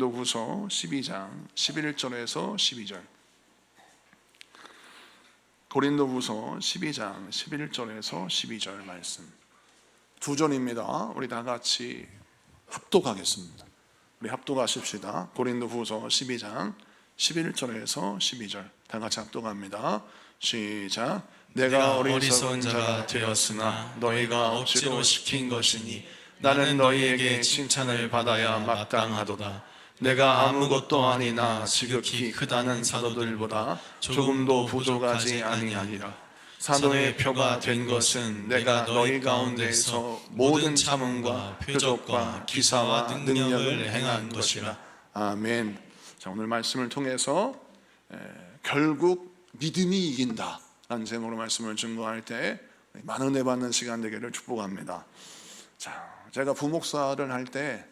고린도후서 12장 11절에서 12절. 고린도후서 12장 11절에서 12절 말씀. 두 절입니다. 우리 다 같이 합독하겠습니다. 우리 합독하십시다. 고린도후서 12장 11절에서 12절 다 같이 합독합니다. 시작. 내가 어리석은 자가 되었으나 너희가 억지로 시킨 것이니 나는 너희에게 칭찬을 받아야 마땅하도다. 내가 아무것도 아니나 지극히 크다는 사도들보다 조금도 부족하지 아니하니라. 사도의 표가 된 것은 내가 너희 가운데서 모든 참음과 표적과 기사와 능력을 행한 것이라. 아멘. 자, 오늘 말씀을 통해서 결국 믿음이 이긴다 라는 제목으로 말씀을 증거할 때 많은 은혜 받는 시간 되기를 축복합니다. 자, 제가 부목사를 할 때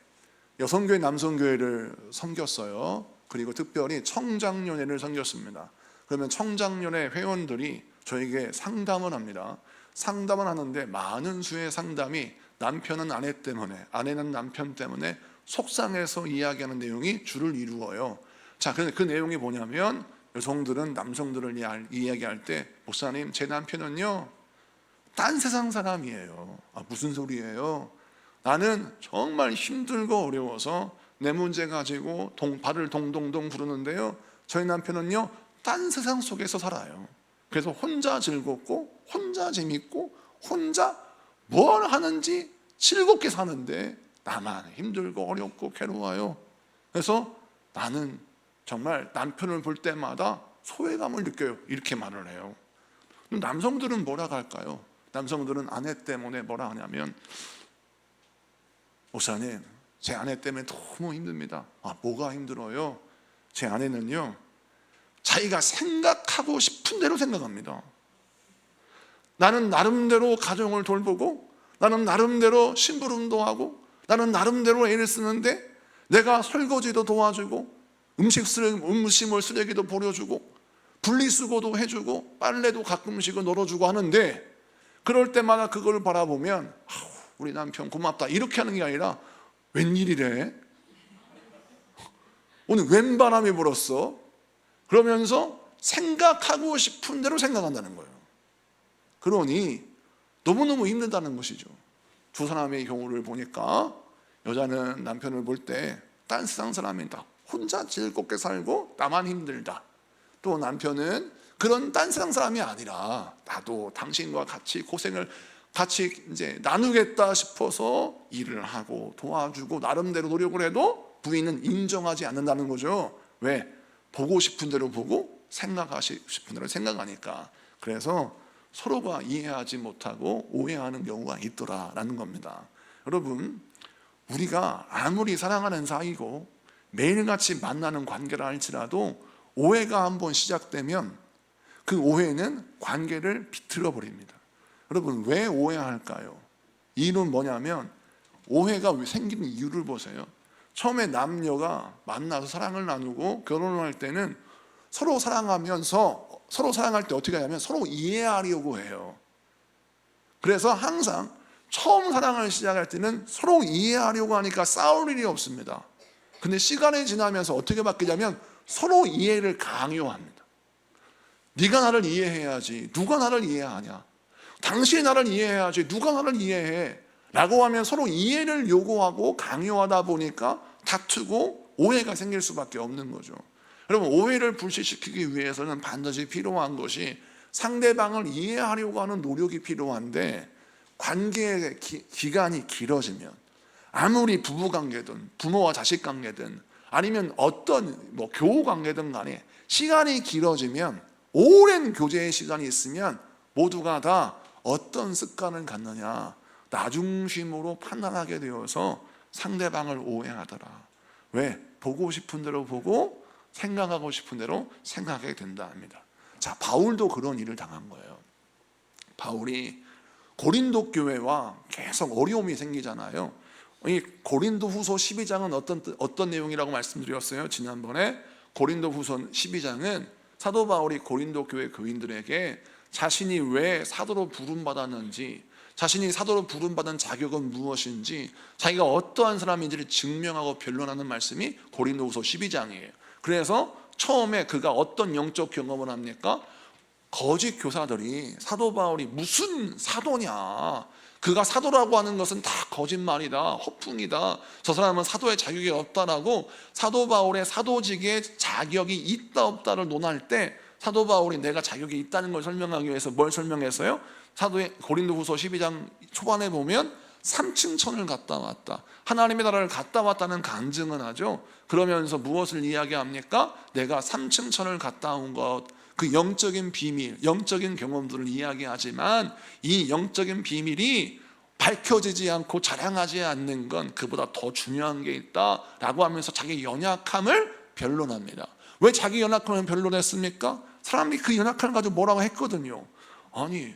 여성교회 남성교회를 섬겼어요. 그리고 특별히 청장년회를 섬겼습니다. 그러면 청장년회 회원들이 저에게 상담을 합니다. 상담을 하는데 많은 수의 상담이 남편은 아내 때문에, 아내는 남편 때문에 속상해서 이야기하는 내용이 주를 이루어요. 자, 그런데 그 내용이 뭐냐면 여성들은 남성들을 이야기할 때 목사님, 제 남편은요 딴 세상 사람이에요. 아, 무슨 소리예요? 나는 정말 힘들고 어려워서 내 문제 가지고 발을 동동동 부르는데요, 저희 남편은요 딴 세상 속에서 살아요. 그래서 혼자 즐겁고 혼자 재밌고 혼자 뭘 하는지 즐겁게 사는데 나만 힘들고 어렵고 괴로워요. 그래서 나는 정말 남편을 볼 때마다 소외감을 느껴요. 이렇게 말을 해요. 남성들은 뭐라 할까요? 남성들은 아내 때문에 뭐라 하냐면, 목사님, 제 아내 때문에 너무 힘듭니다. 아, 뭐가 힘들어요? 제 아내는요 자기가 생각하고 싶은 대로 생각합니다. 나는 나름대로 가정을 돌보고, 나는 나름대로 심부름도 하고, 나는 나름대로 애를 쓰는데 내가 설거지도 도와주고 음식물 쓰레기도 버려주고 분리수거도 해주고 빨래도 가끔씩은 널어주고 하는데, 그럴 때마다 그걸 바라보면 우리 남편 고맙다 이렇게 하는 게 아니라 웬일이래? 오늘 웬 바람이 불었어? 그러면서 생각하고 싶은 대로 생각한다는 거예요. 그러니 너무너무 힘들다는 것이죠. 두 사람의 경우를 보니까 여자는 남편을 볼 때 딴 세상 사람이다, 혼자 즐겁게 살고 나만 힘들다. 또 남편은 그런 딴 세상 사람이 아니라 나도 당신과 같이 고생을 같이 이제 나누겠다 싶어서 일을 하고 도와주고 나름대로 노력을 해도 부인은 인정하지 않는다는 거죠. 왜? 보고 싶은 대로 보고 생각하고 싶은 대로 생각하니까. 그래서 서로가 이해하지 못하고 오해하는 경우가 있더라라는 겁니다. 여러분, 우리가 아무리 사랑하는 사이고 매일같이 만나는 관계라 할지라도 오해가 한번 시작되면 그 오해는 관계를 비틀어 버립니다. 여러분, 왜 오해할까요? 이유는 뭐냐면, 오해가 왜 생기는 이유를 보세요. 처음에 남녀가 만나서 사랑을 나누고 결혼을 할 때는 서로 사랑하면서, 서로 사랑할 때 어떻게 하냐면 서로 이해하려고 해요. 그래서 항상 처음 사랑을 시작할 때는 서로 이해하려고 하니까 싸울 일이 없습니다. 근데 시간이 지나면서 어떻게 바뀌냐면 서로 이해를 강요합니다. 네가 나를 이해해야지, 누가 나를 이해하냐, 당신이 나를 이해해야지, 누가 나를 이해해 라고 하면 서로 이해를 요구하고 강요하다 보니까 다투고 오해가 생길 수밖에 없는 거죠. 여러분, 오해를 불식시키기 위해서는 반드시 필요한 것이 상대방을 이해하려고 하는 노력이 필요한데, 관계의 기간이 길어지면, 아무리 부부관계든 부모와 자식관계든 아니면 어떤 교우관계든 간에 시간이 길어지면, 오랜 교제의 시간이 있으면 모두가 다 어떤 습관을 갖느냐, 나중심으로 판단하게 되어서 상대방을 오해하더라. 왜? 보고 싶은 대로 보고 생각하고 싶은 대로 생각하게 된다 합니다. 자, 바울도 그런 일을 당한 거예요. 바울이 고린도 교회와 계속 어려움이 생기잖아요. 이 고린도후서 12장은 어떤 내용이라고 말씀드렸어요? 지난번에 고린도후서 12장은 사도 바울이 고린도 교회 교인들에게 자신이 왜 사도로 부름받았는지, 자신이 사도로 부름받은 자격은 무엇인지, 자기가 어떠한 사람인지를 증명하고 변론하는 말씀이 고린도후서 12장이에요. 그래서 처음에 그가 어떤 영적 경험을 합니까? 거짓 교사들이 사도 바울이 무슨 사도냐, 그가 사도라고 하는 것은 다 거짓말이다, 허풍이다, 저 사람은 사도의 자격이 없다라고 사도 바울의 사도직의 자격이 있다 없다를 논할 때 사도 바울이 내가 자격이 있다는 걸 설명하기 위해서 뭘 설명했어요? 사도의 고린도후서 12장 초반에 보면 3층 천을 갔다 왔다, 하나님의 나라를 갔다 왔다는 간증은 하죠. 그러면서 무엇을 이야기합니까? 내가 3층 천을 갔다 온 것, 그 영적인 비밀, 영적인 경험들을 이야기하지만 이 영적인 비밀이 밝혀지지 않고 자랑하지 않는 건 그보다 더 중요한 게 있다라고 하면서 자기 연약함을 변론합니다. 왜 자기 연약함을 변론했습니까? 사람이 그 연약함을 가지고 뭐라고 했거든요. 아니,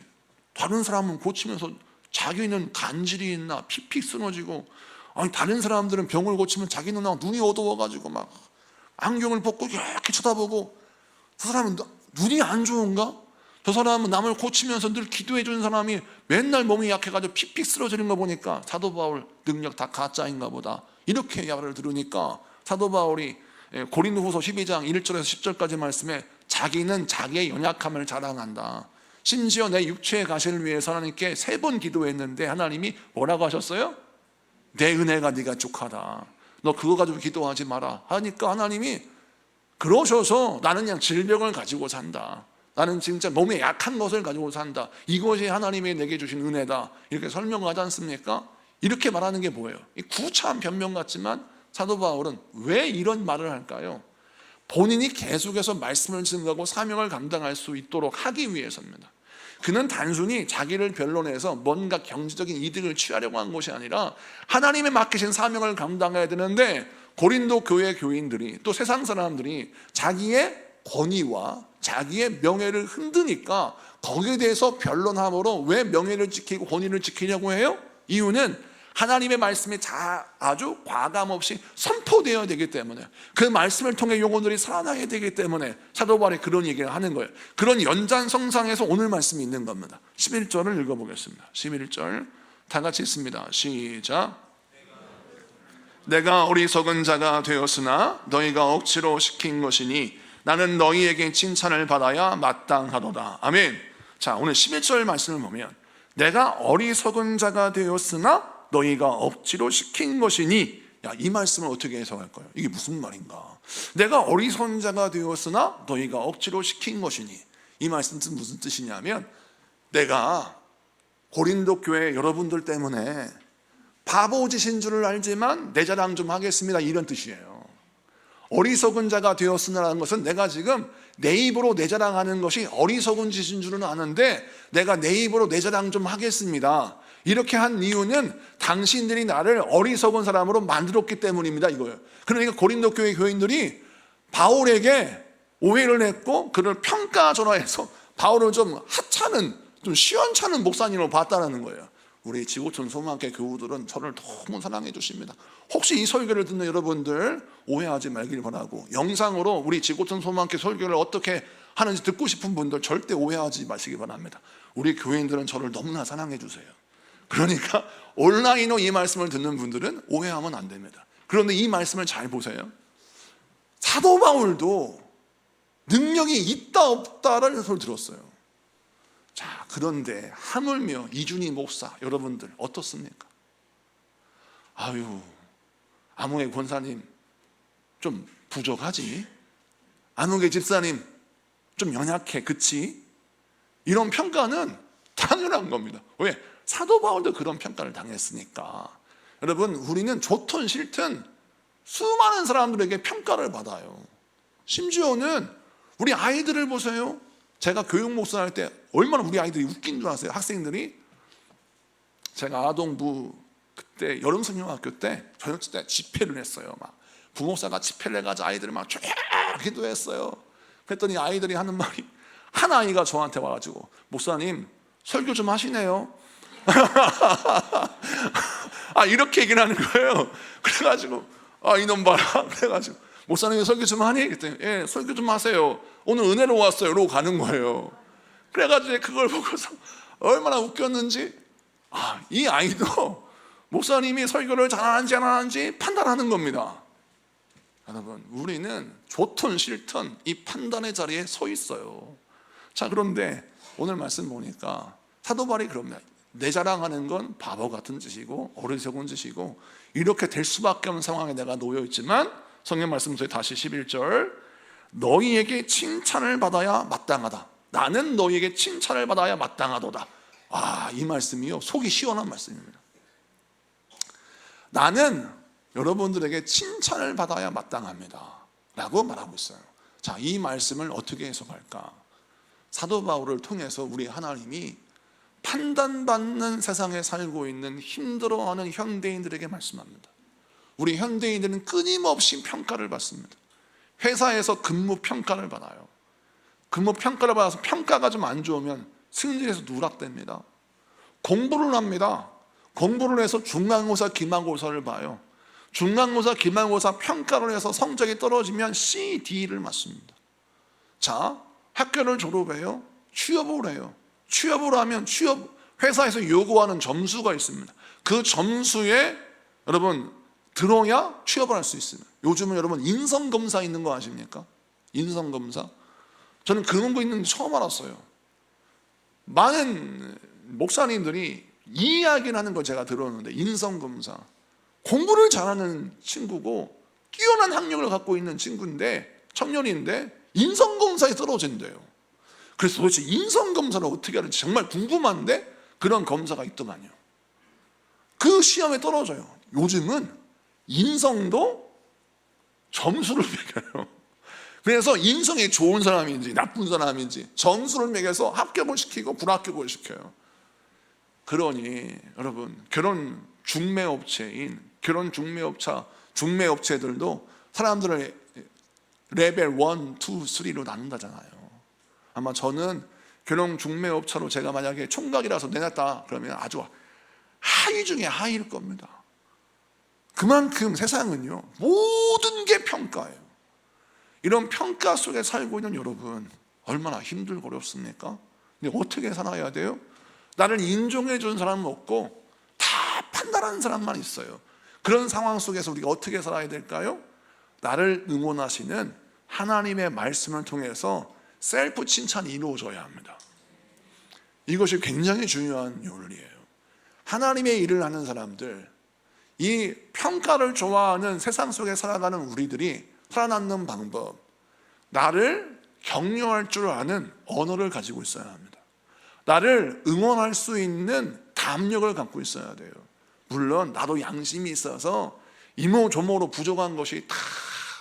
다른 사람은 고치면서 자기는 간질이 있나, 픽픽 쓰러지고, 아니 다른 사람들은 병을 고치면 자기는 눈이 어두워가지고 막 안경을 벗고 이렇게 쳐다보고, 저 사람은 눈이 안 좋은가? 저 사람은 남을 고치면서 늘 기도해 주는 사람이 맨날 몸이 약해가지고 픽픽 쓰러지는 거 보니까 사도 바울 능력 다 가짜인가 보다, 이렇게 말을 들으니까 사도 바울이 고린도후서 12장 1절에서 10절까지 말씀에 자기는 자기의 연약함을 자랑한다. 심지어 내 육체의 가시를 위해서 하나님께 3번 기도했는데 하나님이 뭐라고 하셨어요? 내 은혜가 네가 족하다, 너 그거 가지고 기도하지 마라 하니까 하나님이 그러셔서 나는 그냥 질병을 가지고 산다, 나는 진짜 몸에 약한 것을 가지고 산다, 이것이 하나님이 내게 주신 은혜다, 이렇게 설명하지 않습니까? 이렇게 말하는 게 뭐예요? 구차한 변명 같지만 사도 바울은 왜 이런 말을 할까요? 본인이 계속해서 말씀을 증거하고 사명을 감당할 수 있도록 하기 위해서입니다. 그는 단순히 자기를 변론해서 뭔가 경제적인 이득을 취하려고 한 것이 아니라 하나님의 맡기신 사명을 감당해야 되는데, 고린도 교회 교인들이 또 세상 사람들이 자기의 권위와 자기의 명예를 흔드니까 거기에 대해서 변론함으로 왜 명예를 지키고 권위를 지키려고 해요? 이유는 하나님의 말씀이 아주 과감없이 선포되어야 되기 때문에, 그 말씀을 통해 영혼들이 살아나야 되기 때문에 사도 바울이 그런 얘기를 하는 거예요. 그런 연장성상에서 오늘 말씀이 있는 겁니다. 11절을 읽어보겠습니다. 11절 다 같이 읽습니다. 시작. 내가 어리석은 자가 되었으나 너희가 억지로 시킨 것이니 나는 너희에게 칭찬을 받아야 마땅하도다. 아멘. 자, 오늘 11절 말씀을 보면 내가 어리석은 자가 되었으나 너희가 억지로 시킨 것이니, 이 말씀을 어떻게 해석할까요? 이게 무슨 말인가? 내가 어리석은 자가 되었으나 너희가 억지로 시킨 것이니, 이 말씀은 무슨 뜻이냐면, 내가 고린도 교회 여러분들 때문에 바보짓인 줄을 알지만 내 자랑 좀 하겠습니다, 이런 뜻이에요. 어리석은 자가 되었으나라는 것은 내가 지금 내 입으로 내 자랑하는 것이 어리석은 짓인 줄은 아는데 내가 내 입으로 내 자랑 좀 하겠습니다, 이렇게 한 이유는 당신들이 나를 어리석은 사람으로 만들었기 때문입니다, 이거예요. 그러니까 고린도 교회 교인들이 바울에게 오해를 했고 그를 평가전화해서 바울을 좀 하찮은, 좀 시원찮은 목사님으로 봤다는 거예요. 우리 지구촌 소망교회 교우들은 저를 너무 사랑해 주십니다. 혹시 이 설교를 듣는 여러분들 오해하지 말길 바라고, 영상으로 우리 지구촌 소망교회 설교를 어떻게 하는지 듣고 싶은 분들 절대 오해하지 마시기 바랍니다. 우리 교인들은 저를 너무나 사랑해 주세요. 그러니까 온라인으로 이 말씀을 듣는 분들은 오해하면 안 됩니다. 그런데 이 말씀을 잘 보세요. 사도 바울도 능력이 있다 없다라는 소리를 들었어요. 자, 그런데 하물며 이준희 목사 여러분들 어떻습니까? 아유, 아무개 권사님 좀 부족하지, 아무개 집사님 좀 연약해, 그치? 이런 평가는 당연한 겁니다. 왜? 사도 바울도 그런 평가를 당했으니까. 여러분, 우리는 좋든 싫든 수많은 사람들에게 평가를 받아요. 심지어는 우리 아이들을 보세요. 제가 교육 목사 할 때 얼마나 우리 아이들이 웃긴 줄 아세요? 학생들이. 제가 아동부 그때 여름성령학교 때 저녁 때 집회를 했어요. 막 부목사가 집회를 해가지고 아이들을 막 쫙 기도했어요. 그랬더니 아이들이 하는 말이, 한 아이가 저한테 와가지고 목사님 설교 좀 하시네요. 이렇게 얘기를 하는 거예요. 그래가지고 이놈 봐라. 그래가지고 목사님 설교 좀 하니? 그랬더니 예, 설교 좀 하세요. 오늘 은혜로 왔어요. 이러고 가는 거예요. 그래가지고 그걸 보고서 얼마나 웃겼는지, 이 아이도 목사님이 설교를 잘하는지 안 하는지 판단하는 겁니다. 여러분, 우리는 좋든 싫든 이 판단의 자리에 서 있어요. 자, 그런데 오늘 말씀 보니까 사도 바울이 그럽니다. 내 자랑하는 건 바보 같은 짓이고 어리석은 짓이고 이렇게 될 수밖에 없는 상황에 내가 놓여 있지만, 성경 말씀 속에 다시 11절, 너희에게 칭찬을 받아야 마땅하다. 나는 너희에게 칭찬을 받아야 마땅하도다. 이 말씀이요, 속이 시원한 말씀입니다. 나는 여러분들에게 칭찬을 받아야 마땅합니다 라고 말하고 있어요. 자, 이 말씀을 어떻게 해석할까? 사도 바울을 통해서 우리 하나님이 판단받는 세상에 살고 있는 힘들어하는 현대인들에게 말씀합니다. 우리 현대인들은 끊임없이 평가를 받습니다. 회사에서 근무 평가를 받아요. 근무 평가를 받아서 평가가 좀 안 좋으면 승진해서 누락됩니다. 공부를 합니다. 공부를 해서 중간고사, 기말고사를 봐요. 중간고사, 기말고사 평가를 해서 성적이 떨어지면 C, D를 맞습니다. 자, 학교를 졸업해요. 취업을 해요. 취업을 하면 회사에서 요구하는 점수가 있습니다. 그 점수에 여러분 들어야 취업을 할 수 있습니다. 요즘은 여러분 인성검사 있는 거 아십니까? 인성검사. 저는 그런 거 있는 거 처음 알았어요. 많은 목사님들이 이 이야기를 하는 거 제가 들었는데, 인성검사, 공부를 잘하는 친구고 뛰어난 학력을 갖고 있는 친구인데, 청년인데 인성검사에 떨어진대요. 그래서 도대체 인성검사를 어떻게 하는지 정말 궁금한데 그런 검사가 있더만요. 그 시험에 떨어져요. 요즘은 인성도 점수를 매겨요. 그래서 인성이 좋은 사람인지 나쁜 사람인지 점수를 매겨서 합격을 시키고 불합격을 시켜요. 그러니 여러분, 결혼 중매업체인 결혼 중매업체들도 사람들을 레벨 1, 2, 3로 나눈다잖아요. 아마 저는 결혼 중매업체로 제가 만약에 총각이라서 내놨다 그러면 아주 하위 중에 하위일 겁니다. 그만큼 세상은요, 모든 게 평가예요. 이런 평가 속에 살고 있는 여러분, 얼마나 힘들고 어렵습니까? 근데 어떻게 살아야 돼요? 나를 인정해 준 사람은 없고 다 판단하는 사람만 있어요. 그런 상황 속에서 우리가 어떻게 살아야 될까요? 나를 응원하시는 하나님의 말씀을 통해서 셀프 칭찬이 이루어져야 합니다. 이것이 굉장히 중요한 요일이에요. 하나님의 일을 하는 사람들, 이 평가를 좋아하는 세상 속에 살아가는 우리들이 살아남는 방법, 나를 격려할 줄 아는 언어를 가지고 있어야 합니다. 나를 응원할 수 있는 담력을 갖고 있어야 돼요. 물론 나도 양심이 있어서 이모저모로 부족한 것이 다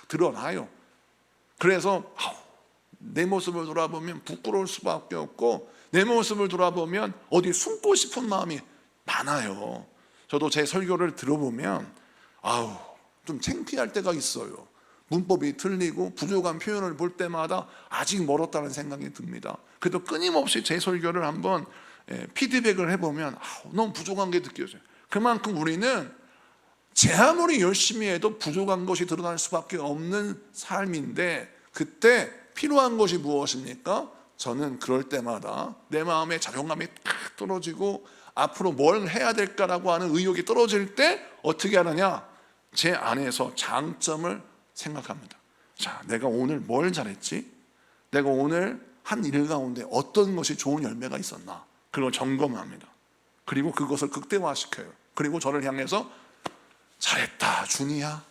드러나요. 그래서 내 모습을 돌아보면 부끄러울 수밖에 없고, 내 모습을 돌아보면 어디 숨고 싶은 마음이 많아요. 저도 제 설교를 들어보면 좀 창피할 때가 있어요. 문법이 틀리고 부족한 표현을 볼 때마다 아직 멀었다는 생각이 듭니다. 그래도 끊임없이 제 설교를 한번 피드백을 해보면 너무 부족한 게 느껴져요. 그만큼 우리는 제 아무리 열심히 해도 부족한 것이 드러날 수밖에 없는 삶인데, 그때 필요한 것이 무엇입니까? 저는 그럴 때마다 내 마음의 자존감이 탁 떨어지고 앞으로 뭘 해야 될까라고 하는 의욕이 떨어질 때 어떻게 하느냐? 제 안에서 장점을 생각합니다. 자, 내가 오늘 뭘 잘했지? 내가 오늘 한 일 가운데 어떤 것이 좋은 열매가 있었나? 그걸 점검합니다. 그리고 그것을 극대화시켜요. 그리고 저를 향해서 잘했다 준이야,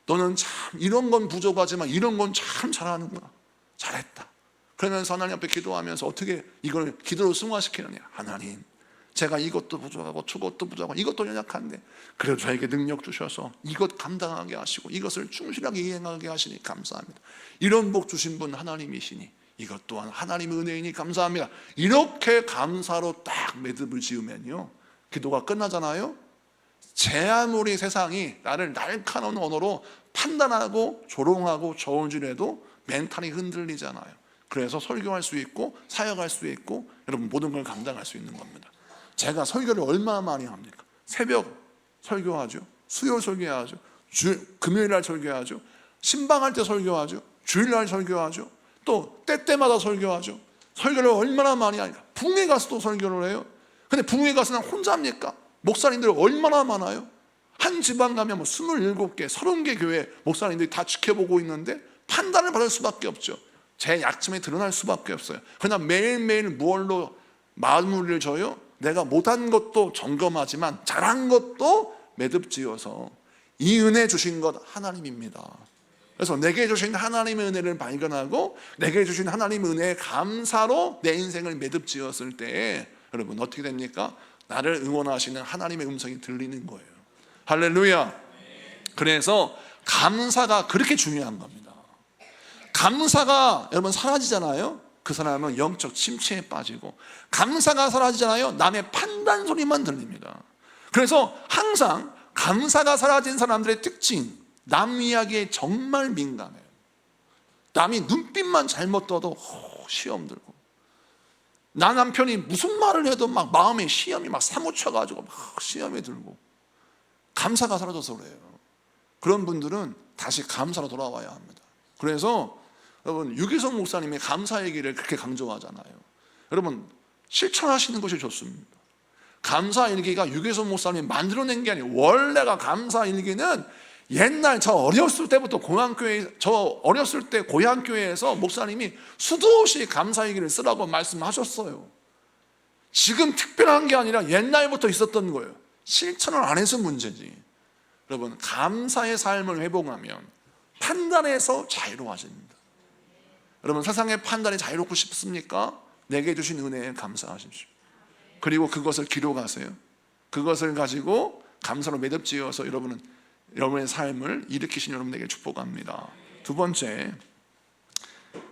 너는 참 이런 건 부족하지만 이런 건 참 잘하는구나, 잘했다. 그러면서 하나님 앞에 기도하면서 어떻게 이걸 기도로 승화시키느냐? 하나님, 제가 이것도 부족하고 저것도 부족하고 이것도 연약한데 그래도 저에게 능력 주셔서 이것 감당하게 하시고 이것을 충실하게 이행하게 하시니 감사합니다. 이런 복 주신 분 하나님이시니 이것 또한 하나님의 은혜이니 감사합니다. 이렇게 감사로 딱 매듭을 지으면요, 기도가 끝나잖아요. 제 아무리 세상이 나를 날카로운 언어로 판단하고 조롱하고 저울질해도 멘탈이 흔들리잖아요. 그래서 설교할 수 있고 사역할 수 있고 여러분 모든 걸 감당할 수 있는 겁니다. 제가 설교를 얼마나 많이 합니까? 새벽 설교하죠, 수요일 설교하죠, 금요일날 설교하죠, 신방할 때 설교하죠, 주일날 설교하죠, 또 때때마다 설교하죠. 설교를 얼마나 많이 하니까 북미 가서도 설교를 해요. 근데 부흥회 가서는 혼자 합니까? 목사님들 얼마나 많아요? 한 지방 가면 뭐 27개, 30개 교회 목사님들이 다 지켜보고 있는데 판단을 받을 수밖에 없죠. 제 약점이 드러날 수밖에 없어요. 그냥 매일매일 무얼로 마무리를 져요? 내가 못한 것도 점검하지만 잘한 것도 매듭지어서 이 은혜 주신 것 하나님입니다. 그래서 내게 주신 하나님의 은혜를 발견하고 내게 주신 하나님의 은혜에 감사로 내 인생을 매듭지었을 때 여러분 어떻게 됩니까? 나를 응원하시는 하나님의 음성이 들리는 거예요. 할렐루야. 그래서 감사가 그렇게 중요한 겁니다. 감사가 여러분 사라지잖아요. 그 사람은 영적 침체에 빠지고, 감사가 사라지잖아요. 남의 판단 소리만 들립니다. 그래서 항상 감사가 사라진 사람들의 특징, 남 이야기에 정말 민감해요. 남이 눈빛만 잘못 떠도 시험 들고, 나 남편이 무슨 말을 해도 막 마음에 시험이 막 사무쳐가지고 막 시험이 들고, 감사가 사라져서 그래요. 그런 분들은 다시 감사로 돌아와야 합니다. 그래서 여러분 유기성 목사님의 감사 얘기를 그렇게 강조하잖아요. 여러분 실천하시는 것이 좋습니다. 감사 일기가 유기성 목사님이 만들어낸 게 아니에요. 원래가 감사 일기는 옛날 저 어렸을 때부터 어렸을 때 고향교회에서 목사님이 수도 없이 감사 일기를 쓰라고 말씀하셨어요. 지금 특별한 게 아니라 옛날부터 있었던 거예요. 실천을 안 해서 문제지. 여러분 감사의 삶을 회복하면 판단에서 자유로워집니다. 여러분 세상의 판단이 자유롭고 싶습니까? 내게 주신 은혜에 감사하십시오. 그리고 그것을 기록하세요. 그것을 가지고 감사로 매듭지어서 여러분의 삶을 일으키신 여러분에게 축복합니다. 두 번째,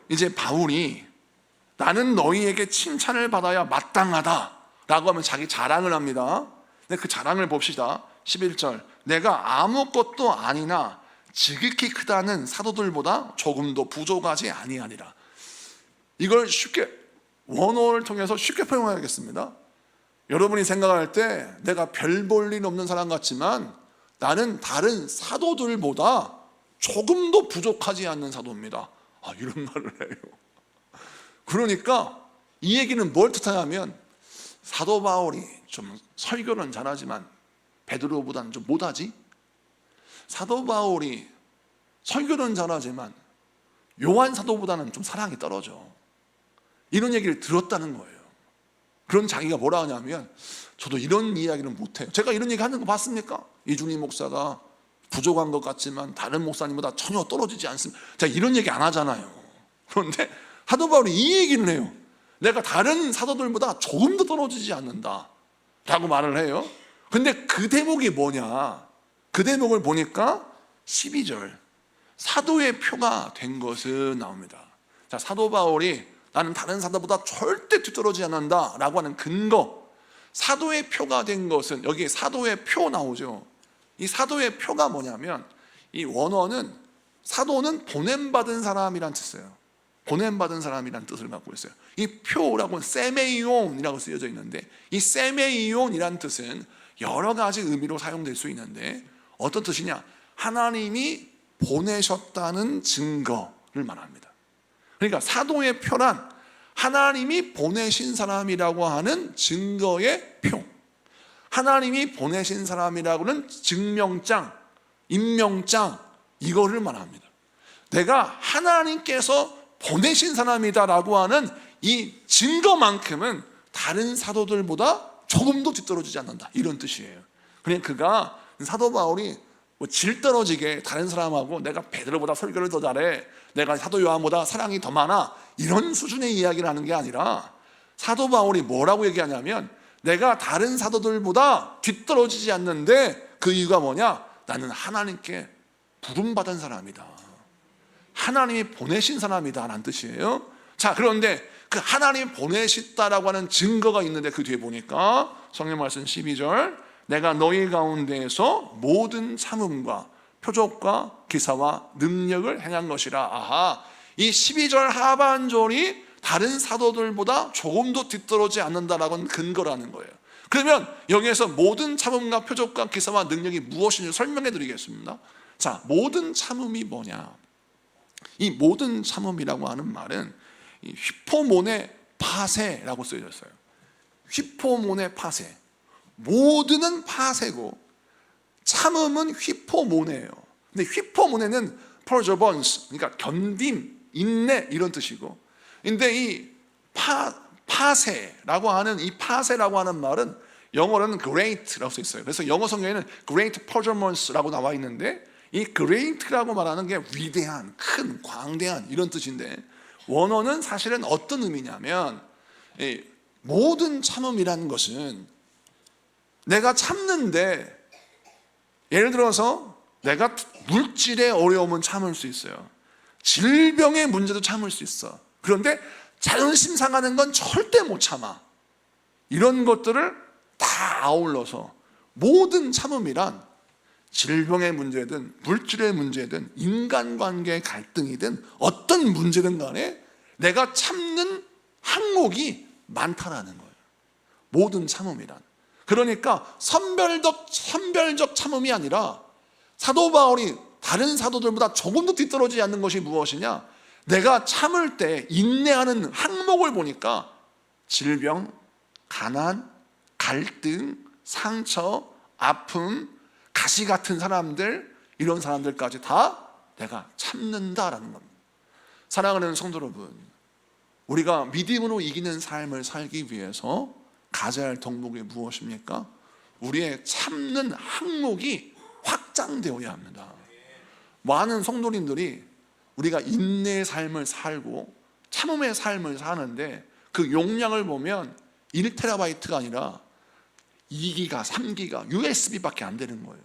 이제 바울이 나는 너희에게 칭찬을 받아야 마땅하다 라고 하면 자기 자랑을 합니다. 근데 그 자랑을 봅시다. 11절, 내가 아무것도 아니나 지극히 크다는 사도들보다 조금도 부족하지 아니하니라. 이걸 쉽게 원어를 통해서 쉽게 표현하겠습니다. 여러분이 생각할 때 내가 별 볼 일 없는 사람 같지만 나는 다른 사도들보다 조금도 부족하지 않는 사도입니다. 이런 말을 해요. 그러니까 이 얘기는 뭘 뜻하냐면 사도 바울이 좀 설교는 잘하지만 베드로보다는 좀 못하지? 사도 바울이 설교는 잘하지만 요한 사도보다는 좀 사랑이 떨어져. 이런 얘기를 들었다는 거예요. 그런 자기가 뭐라 하냐면 저도 이런 이야기는 못해요. 제가 이런 얘기 하는 거 봤습니까? 이준희 목사가 부족한 것 같지만 다른 목사님보다 전혀 떨어지지 않습니다. 제가 이런 얘기 안 하잖아요. 그런데 사도 바울이 이 얘기는 해요. 내가 다른 사도들보다 조금도 떨어지지 않는다 라고 말을 해요. 근데 그 대목이 뭐냐? 그 대목을 보니까 12절 사도의 표가 된 것은 나옵니다. 자, 사도 바울이 나는 다른 사도보다 절대 뒤떨어지지 않는다 라고 하는 근거, 사도의 표가 된 것은, 여기 사도의 표 나오죠. 이 사도의 표가 뭐냐면 이 원어는 사도는 보냄받은 사람이란 뜻이에요. 보냄받은 사람이란 뜻을 갖고 있어요. 이 표라고는 세메이온이라고 쓰여져 있는데, 이 세메이온이란 뜻은 여러 가지 의미로 사용될 수 있는데 어떤 뜻이냐? 하나님이 보내셨다는 증거를 말합니다. 그러니까 사도의 표란 하나님이 보내신 사람이라고 하는 증거의 표, 하나님이 보내신 사람이라고는 증명장, 임명장, 이거를 말합니다. 내가 하나님께서 보내신 사람이다라고 하는 이 증거만큼은 다른 사도들보다 조금도 뒤떨어지지 않는다, 이런 뜻이에요. 그러니까 그가 사도 바울이 질 떨어지게 다른 사람하고 내가 베드로보다 설교를 더 잘해, 내가 사도 요한보다 사랑이 더 많아, 이런 수준의 이야기를 하는 게 아니라 사도 바울이 뭐라고 얘기하냐면 내가 다른 사도들보다 뒤떨어지지 않는데 그 이유가 뭐냐? 나는 하나님께 부름받은 사람이다, 하나님이 보내신 사람이다 라는 뜻이에요. 자, 그런데 그 하나님 보내셨다라고 하는 증거가 있는데 그 뒤에 보니까 성경 말씀 12절, 내가 너희 가운데에서 모든 참음과 표적과 기사와 능력을 행한 것이라. 아하, 이 12절 하반절이 다른 사도들보다 조금도 뒤떨어지지 않는다라고 하는 근거라는 거예요. 그러면 여기에서 모든 참음과 표적과 기사와 능력이 무엇인지 설명해 드리겠습니다. 자, 모든 참음이 뭐냐? 이 모든 참음이라고 하는 말은 이 휘포모네 파세라고 쓰여졌어요. 휘포모네 파세. 모든은 파세고 참음은 휘포모네예요. 근데 휘포모네는 perseverance, 그러니까 견딤, 인내 이런 뜻이고, 근데 이 파세라고 하는 이 파세라고 하는 말은 영어로는 great라고 써 있어요. 그래서 영어 성경에는 great perseverance라고 나와 있는데, 이 great라고 말하는 게 위대한, 큰, 광대한 이런 뜻인데, 원어는 사실은 어떤 의미냐면, 모든 참음이라는 것은 내가 참는데, 예를 들어서 내가 물질의 어려움은 참을 수 있어요. 질병의 문제도 참을 수 있어. 그런데 자존심 상하는 건 절대 못 참아. 이런 것들을 다 아울러서 모든 참음이란 질병의 문제든 물질의 문제든 인간관계의 갈등이든 어떤 문제든 간에 내가 참는 항목이 많다라는 거예요. 모든 참음이란. 그러니까 선별적 참음이 아니라 사도 바울이 다른 사도들보다 조금도 뒤떨어지지 않는 것이 무엇이냐? 내가 참을 때 인내하는 항목을 보니까 질병, 가난, 갈등, 상처, 아픔, 가시 같은 사람들, 이런 사람들까지 다 내가 참는다라는 겁니다. 사랑하는 성도 여러분, 우리가 믿음으로 이기는 삶을 살기 위해서 가져야 할 덕목이 무엇입니까? 우리의 참는 항목이 확장되어야 합니다. 많은 성도님들이 우리가 인내의 삶을 살고 참음의 삶을 사는데 그 용량을 보면 1TB가 아니라 2기가, 3기가, USB밖에 안 되는 거예요.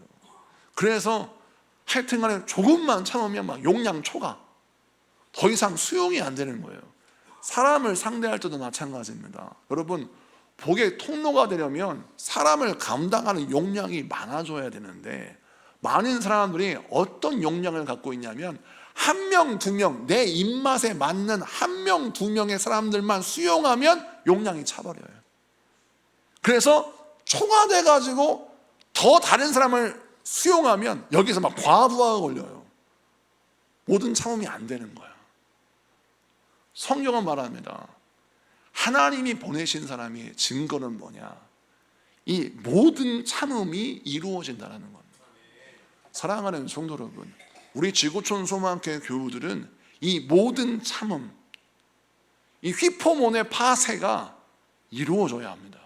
그래서 하여튼간에 조금만 참으면 막 용량 초과, 더 이상 수용이 안 되는 거예요. 사람을 상대할 때도 마찬가지입니다. 여러분, 복의 통로가 되려면 사람을 감당하는 용량이 많아져야 되는데, 많은 사람들이 어떤 용량을 갖고 있냐면 한 명, 두 명, 내 입맛에 맞는 한 명, 두 명의 사람들만 수용하면 용량이 차버려요. 그래서 초과돼 가지고 더 다른 사람을 수용하면 여기서 막 과부하가 걸려요. 모든 참음이 안 되는 거야. 성경은 말합니다. 하나님이 보내신 사람의 증거는 뭐냐? 이 모든 참음이 이루어진다는 겁니다. 사랑하는 성도 여러분, 우리 지구촌 소망교회 교우들은 이 모든 참음, 이 휘포모네 파세가 이루어져야 합니다.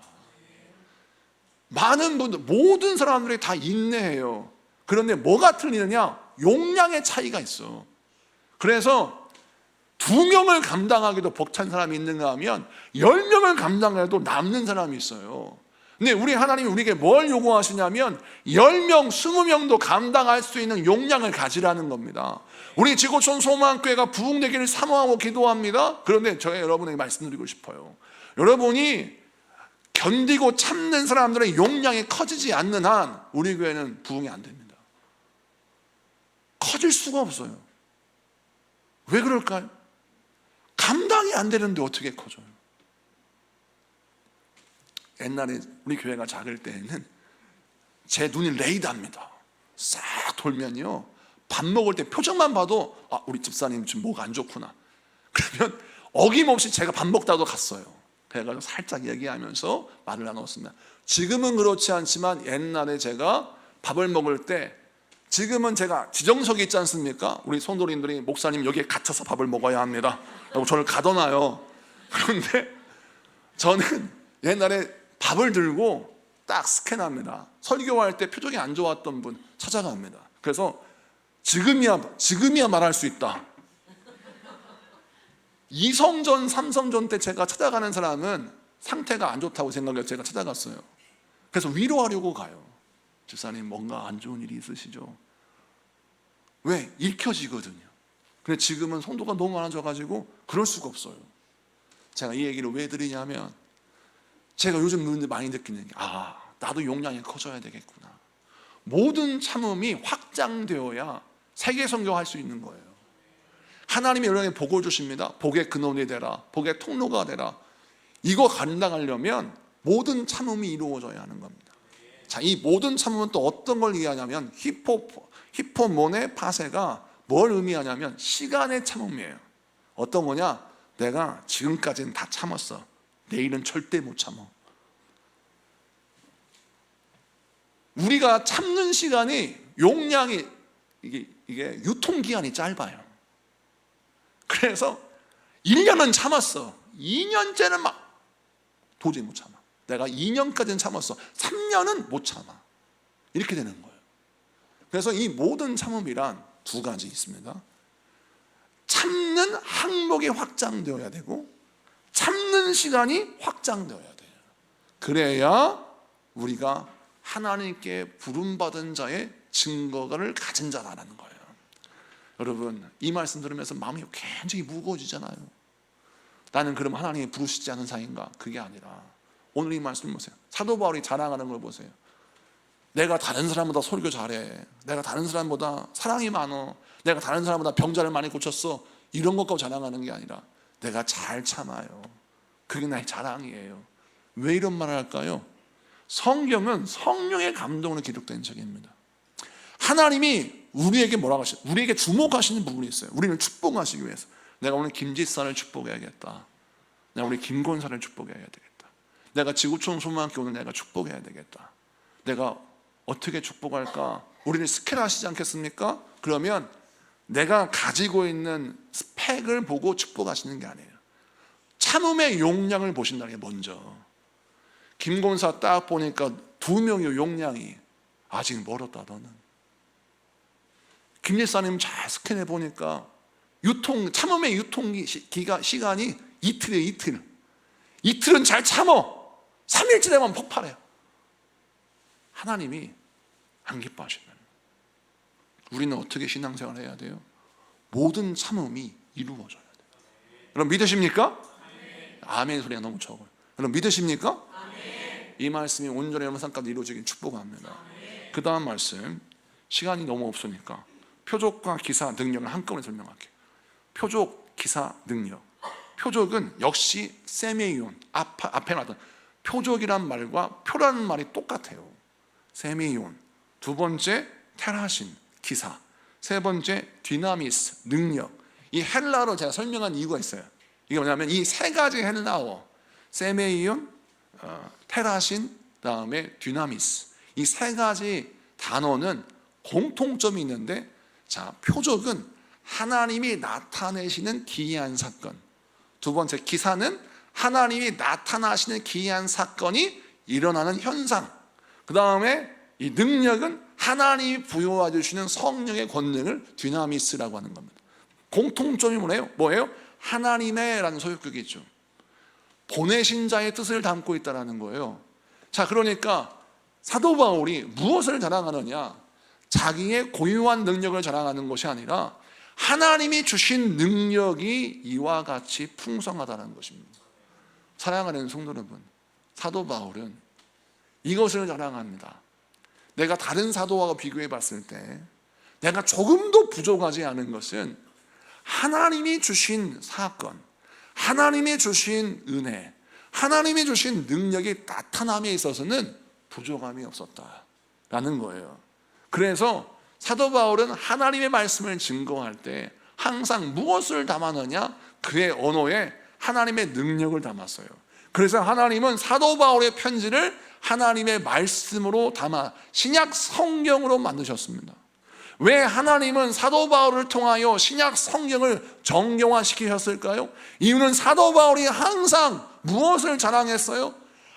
많은 분들, 모든 사람들이 다 인내해요. 그런데 뭐가 틀리느냐? 용량의 차이가 있어. 그래서 2명을 감당하기도 벅찬 사람이 있는가 하면 10명을 감당해도 남는 사람이 있어요. 근데 우리 하나님이 우리에게 뭘 요구하시냐면 10명, 20명도 감당할 수 있는 용량을 가지라는 겁니다. 우리 지구촌 소망교회가 부흥되기를 사모하고 기도합니다. 그런데 제가 여러분에게 말씀드리고 싶어요. 여러분이 견디고 참는 사람들의 용량이 커지지 않는 한 우리 교회는 부흥이 안 됩니다. 커질 수가 없어요. 왜 그럴까요? 감당이 안 되는데 어떻게 커져요? 옛날에 우리 교회가 작을 때에는 제 눈이 레이더입니다. 싹 돌면요, 밥 먹을 때 표정만 봐도 우리 집사님 지금 목 안 좋구나. 그러면 어김없이 제가 밥 먹다도 갔어요. 그래가지고 살짝 얘기하면서 말을 나눴습니다. 지금은 그렇지 않지만 옛날에 제가 밥을 먹을 때, 지금은 제가 지정석이 있지 않습니까? 우리 성도님들이 목사님 여기에 갇혀서 밥을 먹어야 합니다 라고 저를 가둬놔요. 그런데 저는 옛날에 밥을 들고 딱 스캔합니다. 설교할 때 표정이 안 좋았던 분 찾아갑니다. 그래서 지금이야 말할 수 있다. 2성전, 3성전 때 제가 찾아가는 사람은 상태가 안 좋다고 생각해서 제가 찾아갔어요. 그래서 위로하려고 가요. 집사님 뭔가 안 좋은 일이 있으시죠? 왜? 읽혀지거든요. 근데 지금은 성도가 너무 많아져가지고 그럴 수가 없어요. 제가 이 얘기를 왜 드리냐면, 제가 요즘 많이 느끼는 게, 나도 용량이 커져야 되겠구나. 모든 참음이 확장되어야 세계 선교할 수 있는 거예요. 하나님이 여러분에게 복을 주십니다. 복의 근원이 되라, 복의 통로가 되라. 이거 감당하려면 모든 참음이 이루어져야 하는 겁니다. 자, 이 모든 참음은 또 어떤 걸 얘기하냐면 히포모네 파세가 뭘 의미하냐면 시간의 참음이에요. 어떤 거냐? 내가 지금까지는 다 참았어. 내일은 절대 못 참어. 우리가 참는 시간이, 용량이, 이게 유통기한이 짧아요. 그래서 1년은 참았어. 2년째는 막 도저히 못 참아. 내가 2년까지는 참았어. 3년은 못 참아. 이렇게 되는 거예요. 그래서 이 모든 참음이란 두 가지 있습니다. 참는 항목이 확장되어야 되고 참는 시간이 확장되어야 돼요. 그래야 우리가 하나님께 부름받은 자의 증거를 가진 자라는 거예요. 여러분, 이 말씀 들으면서 마음이 굉장히 무거워지잖아요. 나는 그럼 하나님이 부르시지 않은 자인가? 그게 아니라 오늘 이 말씀 보세요. 사도 바울이 자랑하는 걸 보세요. 내가 다른 사람보다 설교 잘해, 내가 다른 사람보다 사랑이 많어, 내가 다른 사람보다 병자를 많이 고쳤어, 이런 것까지 자랑하는 게 아니라 내가 잘 참아요. 그게 나의 자랑이에요. 왜 이런 말을 할까요? 성경은 성령의 감동으로 기록된 책입니다. 하나님이 우리에게 뭐라고 하시죠? 우리에게 주목하시는 부분이 있어요. 우리를 축복하시기 위해서. 내가 오늘 김지사를 축복해야겠다. 내가 우리 김권사를 축복해야 되겠다. 내가 지구촌 소망교회 오늘 내가 축복해야 되겠다. 내가 어떻게 축복할까? 우리는 스케일하시지 않겠습니까? 그러면 내가 가지고 있는 스펙을 보고 축복하시는 게 아니에요. 참음의 용량을 보신다는 게 먼저. 김권사 딱 보니까 2명의 용량이 아직 멀었다. 너는 김예사님 잘 스캔해 보니까 참음의 유통 시간이 이틀이에요. 이틀은 잘 참어. 3일째 되면 폭발해요. 하나님이 안 기뻐하신다는 거예요. 우리는 어떻게 신앙생활을 해야 돼요? 모든 참음이 이루어져야 돼요. 여러분 믿으십니까? 아멘 소리가 너무 적어요. 여러분 믿으십니까? 이 말씀이 온전히 영상까지 이루어지길 축복합니다. 그 다음 말씀, 시간이 너무 없으니까 표적과 기사 능력을 한꺼번에 설명할게요. 표적, 기사, 능력. 표적은 역시 세미온, 앞에 나왔던 표적이란 말과 표라는 말이 똑같아요. 세미온. 두 번째 테라신, 기사. 세 번째 디나미스, 능력. 이 헬라어로 제가 설명한 이유가 있어요. 이게 뭐냐면 이 세 가지 헬라어, 세메이온, 테라신, 다음에 디나미스, 이 세 가지 단어는 공통점이 있는데, 자, 표적은 하나님이 나타내시는 기이한 사건, 두 번째 기사는 하나님이 나타나시는 기이한 사건이 일어나는 현상, 그 다음에 이 능력은 하나님이 부여해 주시는 성령의 권능을 디나미스라고 하는 겁니다. 공통점이 뭐예요? 하나님의 라는 소유격이 있죠. 보내신 자의 뜻을 담고 있다는 거예요. 자, 그러니까 사도 바울이 무엇을 자랑하느냐? 자기의 고유한 능력을 자랑하는 것이 아니라 하나님이 주신 능력이 이와 같이 풍성하다는 것입니다. 사랑하는 성도 여러분, 사도 바울은 이것을 자랑합니다. 내가 다른 사도와 비교해 봤을 때 내가 조금도 부족하지 않은 것은 하나님이 주신 사건, 하나님이 주신 은혜, 하나님이 주신 능력이 나타남에 있어서는 부족함이 없었다라는 거예요. 그래서 사도 바울은 하나님의 말씀을 증거할 때 항상 무엇을 담았느냐? 그의 언어에 하나님의 능력을 담았어요. 그래서 하나님은 사도 바울의 편지를 하나님의 말씀으로 담아 신약 성경으로 만드셨습니다. 왜 하나님은 사도 바울을 통하여 신약 성경을 정경화시키셨을까요? 이유는 사도 바울이 항상 무엇을 자랑했어요?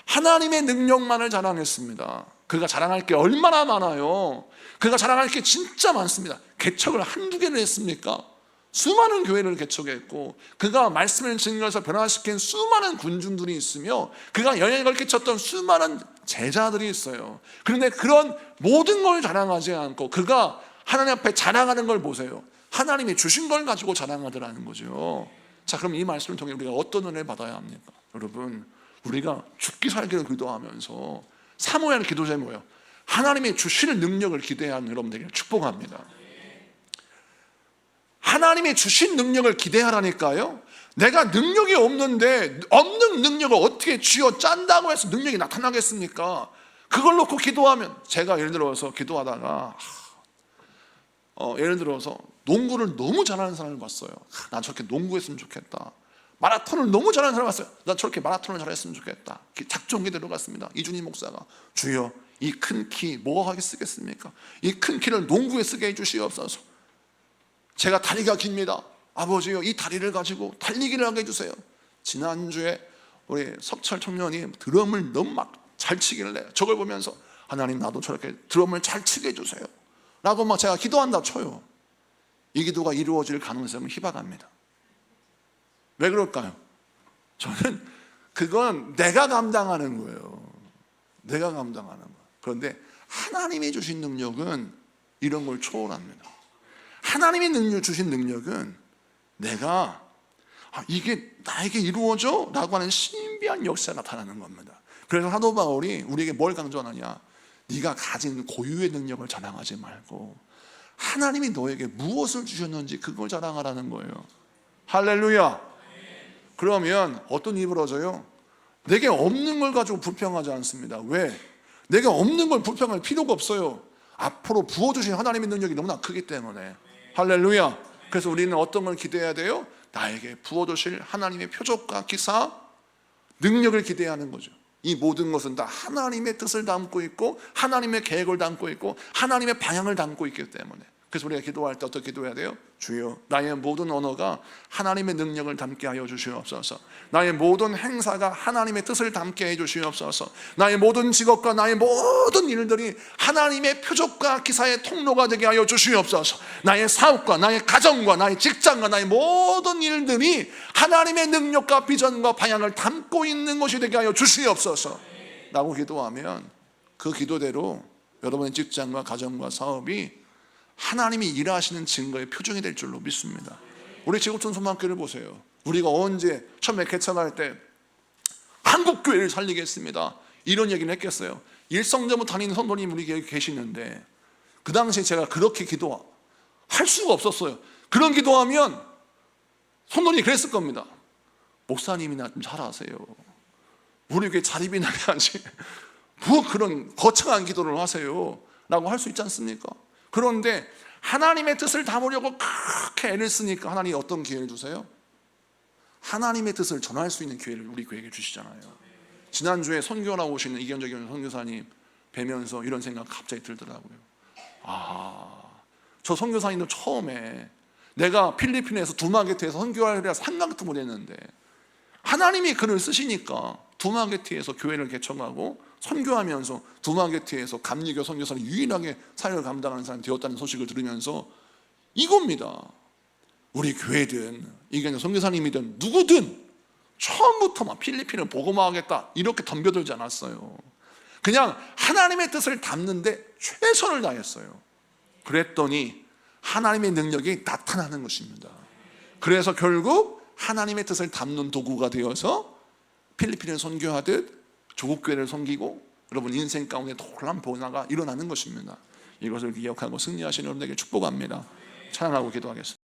하나님의 능력만을 자랑했습니다. 그가 자랑할 게 얼마나 많아요. 그가 자랑할 게 진짜 많습니다. 개척을 한두 개를 했습니까? 수많은 교회를 개척했고, 그가 말씀을 증거해서 변화시킨 수많은 군중들이 있으며, 그가 영향을 끼쳤던 수많은 제자들이 있어요. 그런데 그런 모든 걸 자랑하지 않고 그가 하나님 앞에 자랑하는 걸 보세요. 하나님이 주신 걸 가지고 자랑하더라는 거죠. 자, 그럼 이 말씀을 통해 우리가 어떤 은혜를 받아야 합니까? 여러분, 우리가 죽기 살기를 기도하면서 사모하는 기도 제목이 뭐예요? 하나님의 주실 능력을 기대하는 여러분들에게 축복합니다. 하나님의 주신 능력을 기대하라니까요. 내가 능력이 없는데 없는 능력을 어떻게 쥐어 짠다고 해서 능력이 나타나겠습니까? 그걸 놓고 기도하면, 제가 예를 들어서 기도하다가 예를 들어서 농구를 너무 잘하는 사람을 봤어요. 난 저렇게 농구했으면 좋겠다. 마라톤을 너무 잘하는 사람을 봤어요. 난 저렇게 마라톤을 잘했으면 좋겠다. 작전기 들어갔습니다. 이준희 목사가 주여 이 큰 키 뭐하게 쓰겠습니까? 이 큰 키를 농구에 쓰게 해주시옵소서. 제가 다리가 깁니다. 아버지요, 이 다리를 가지고 달리기를 하게 해주세요. 지난주에 우리 석철 청년이 드럼을 너무 막 잘 치길래 저걸 보면서 하나님 나도 저렇게 드럼을 잘 치게 해주세요 라고 막 제가 기도한다 쳐요. 이 기도가 이루어질 가능성을 희박합니다. 왜 그럴까요? 저는 그건 내가 감당하는 거예요. 내가 감당하는 거예요. 그런데 하나님이 주신 능력은 이런 걸 초월합니다. 하나님이 주신 능력은 내가 이게 나에게 이루어져? 라고 하는 신비한 역사가 나타나는 겁니다. 그래서 사도 바울이 우리에게 뭘 강조하느냐, 네가 가진 고유의 능력을 자랑하지 말고 하나님이 너에게 무엇을 주셨는지 그걸 자랑하라는 거예요. 할렐루야. 그러면 어떤 일이 벌어져요? 내게 없는 걸 가지고 불평하지 않습니다. 왜? 내게 없는 걸 불평할 필요가 없어요. 앞으로 부어주신 하나님의 능력이 너무나 크기 때문에. 할렐루야. 그래서 우리는 어떤 걸 기대해야 돼요? 나에게 부어주실 하나님의 표적과 기사, 능력을 기대하는 거죠. 이 모든 것은 다 하나님의 뜻을 담고 있고 하나님의 계획을 담고 있고 하나님의 방향을 담고 있기 때문에. 그래서 우리가 기도할 때 어떻게 기도해야 돼요? 주여, 나의 모든 언어가 하나님의 능력을 담게 하여 주시옵소서. 나의 모든 행사가 하나님의 뜻을 담게 해 주시옵소서. 나의 모든 직업과 나의 모든 일들이 하나님의 표적과 기사의 통로가 되게 하여 주시옵소서. 나의 사업과 나의 가정과 나의 직장과 나의 모든 일들이 하나님의 능력과 비전과 방향을 담고 있는 것이 되게 하여 주시옵소서 라고 기도하면 그 기도대로 여러분의 직장과 가정과 사업이 하나님이 일하시는 증거의 표정이 될 줄로 믿습니다. 우리 지구촌소망교회를 보세요. 우리가 언제 처음에 개척할 때 한국교회를 살리겠습니다 이런 얘기를 했겠어요? 일성전부 다니는 성도님 우리 교회에 계시는데 그 당시에 제가 그렇게 기도할 수가 없었어요. 그런 기도하면 성도님이 그랬을 겁니다. 목사님이나 좀 잘하세요. 우리 교회 자립이나 해야지 뭐 그런 거창한 기도를 하세요 라고 할 수 있지 않습니까? 그런데 하나님의 뜻을 담으려고 그렇게 애를 쓰니까 하나님이 어떤 기회를 주세요? 하나님의 뜻을 전할 수 있는 기회를 우리 교회에게 주시잖아요. 지난주에 선교하러 오시는 이경재 선교사님 뵈면서 이런 생각 갑자기 들더라고요. 저 선교사님도 처음에 내가 필리핀에서 두마게트에서 선교하리라 생각도 못했는데 하나님이 그를 쓰시니까 두마게트에서 교회를 개척하고 선교하면서 두마게트에서 감리교 선교사를 유일하게 사역을 감당하는 사람이 되었다는 소식을 들으면서 이겁니다. 우리 교회든 이게 선교사님이든 누구든 처음부터 막 필리핀을 복음화하겠다 이렇게 덤벼들지 않았어요. 그냥 하나님의 뜻을 담는데 최선을 다했어요. 그랬더니 하나님의 능력이 나타나는 것입니다. 그래서 결국 하나님의 뜻을 담는 도구가 되어서 필리핀을 선교하듯 조국교회를 섬기고 여러분 인생 가운데 놀라운 변화가 일어나는 것입니다. 이것을 기억하고 승리하시는 여러분에게 축복합니다. 찬양하고 기도하겠습니다.